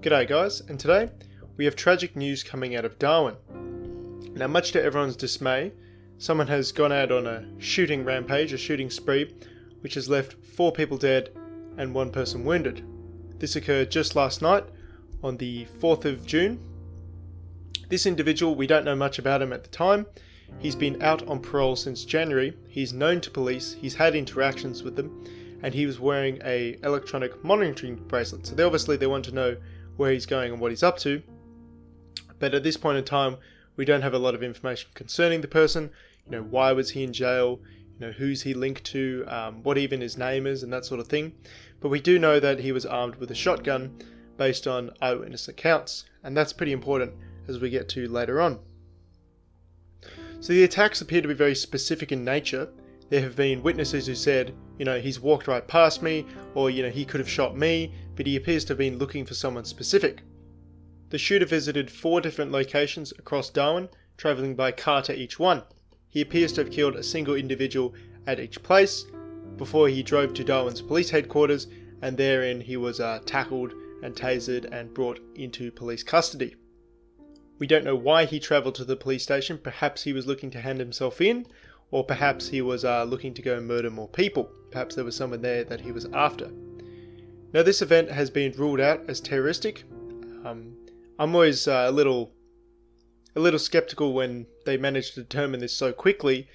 G'day guys, and today we have tragic news coming out of Darwin. Now, much to everyone's dismay, someone has gone out on a shooting rampage, a shooting spree, which has left 4 people dead and 1 person wounded. This occurred just last night on the 4th of June. This individual, we don't know much about him at the time. He's been out on parole since January. He's known to police, he's had interactions with them, and he was wearing a electronic monitoring bracelet. So they want to know where he's going and what he's up to. But at this point in time, we don't have a lot of information concerning the person. Why was he in jail? Who's he linked to? What even his name is and that sort of thing. But we do know that he was armed with a shotgun based on eyewitness accounts. And that's pretty important as we get to later on. So the attacks appear to be very specific in nature. There have been witnesses who said, he's walked right past me, or, he could have shot me, but he appears to have been looking for someone specific. The shooter visited 4 different locations across Darwin, travelling by car to each one. He appears to have killed a single individual at each place, before he drove to Darwin's police headquarters, and therein he was tackled and tasered and brought into police custody. We don't know why he travelled to the police station. Perhaps he was looking to hand himself in, or perhaps he was looking to go murder more people. Perhaps there was someone there that he was after. Now, this event has been ruled out as terroristic. I'm always a little skeptical when they manage to determine this so quickly.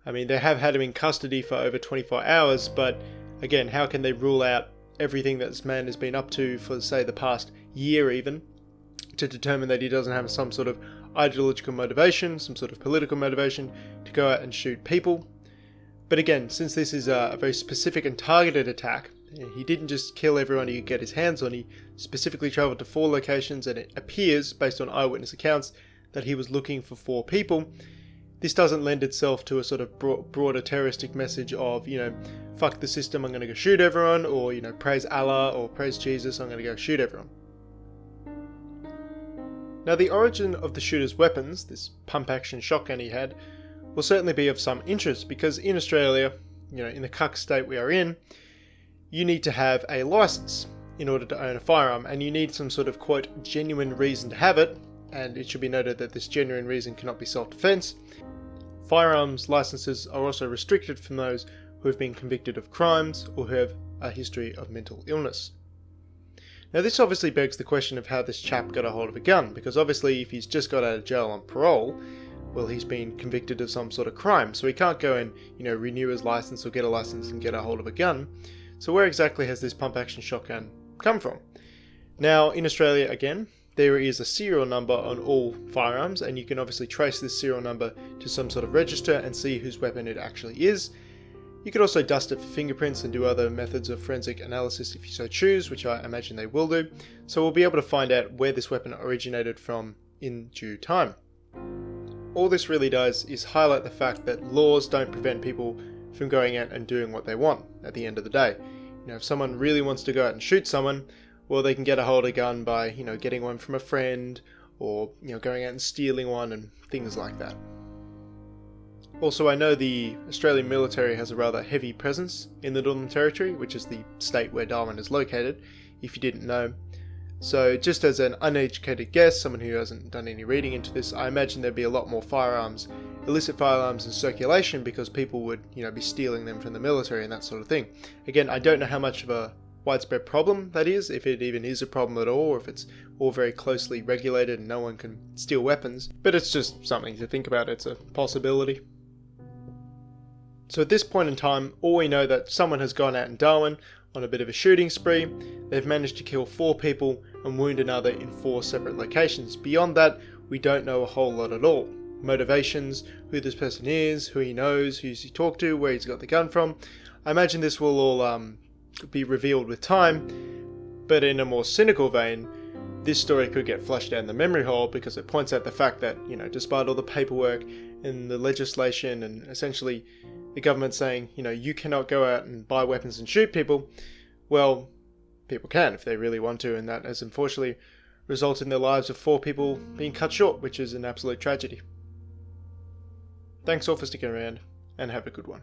I mean, they have had him in custody for over 24 hours, but again, how can they rule out everything that this man has been up to for, say, the past year even, to determine that he doesn't have some sort of ideological motivation, some sort of political motivation to go out and shoot people. But again, since this is a very specific and targeted attack, he didn't just kill everyone he could get his hands on. He specifically travelled to 4 locations, and it appears, based on eyewitness accounts, that he was looking for 4 people. This doesn't lend itself to a sort of broader terroristic message of, fuck the system, I'm going to go shoot everyone, or, praise Allah or praise Jesus, I'm going to go shoot everyone. Now, the origin of the shooter's weapons, this pump-action shotgun he had, will certainly be of some interest, because in Australia, in the cuck state we are in, you need to have a license in order to own a firearm, and you need some sort of, quote, genuine reason to have it, and it should be noted that this genuine reason cannot be self-defense. Firearms licenses are also restricted from those who have been convicted of crimes or who have a history of mental illness. Now, this obviously begs the question of how this chap got a hold of a gun, because obviously if he's just got out of jail on parole, well, he's been convicted of some sort of crime, so he can't go and, renew his license or get a license and get a hold of a gun. So where exactly has this pump-action shotgun come from? Now, in Australia, again, there is a serial number on all firearms, and you can obviously trace this serial number to some sort of register and see whose weapon it actually is. You could also dust it for fingerprints and do other methods of forensic analysis if you so choose, which I imagine they will do. So we'll be able to find out where this weapon originated from in due time. All this really does is highlight the fact that laws don't prevent people from going out and doing what they want at the end of the day. If someone really wants to go out and shoot someone, well, they can get a hold of a gun by, getting one from a friend, or, going out and stealing one and things like that. Also, I know the Australian military has a rather heavy presence in the Northern Territory, which is the state where Darwin is located, if you didn't know. So just as an uneducated guess, someone who hasn't done any reading into this, I imagine there'd be a lot more firearms, illicit firearms in circulation, because people would, be stealing them from the military and that sort of thing. Again, I don't know how much of a widespread problem that is, if it even is a problem at all, or if it's all very closely regulated and no one can steal weapons, but it's just something to think about. It's a possibility. So at this point in time, all we know that someone has gone out in Darwin on a bit of a shooting spree. They've managed to kill 4 people and wound another in 4 separate locations. Beyond that, we don't know a whole lot at all. Motivations, who this person is, who he knows, who's he talked to, where he's got the gun from. I imagine this will all be revealed with time, but in a more cynical vein, this story could get flushed down the memory hole, because it points out the fact that, despite all the paperwork and the legislation and essentially the government saying, you cannot go out and buy weapons and shoot people, well, people can if they really want to, and that has unfortunately resulted in the lives of 4 people being cut short, which is an absolute tragedy. Thanks all for sticking around, and have a good one.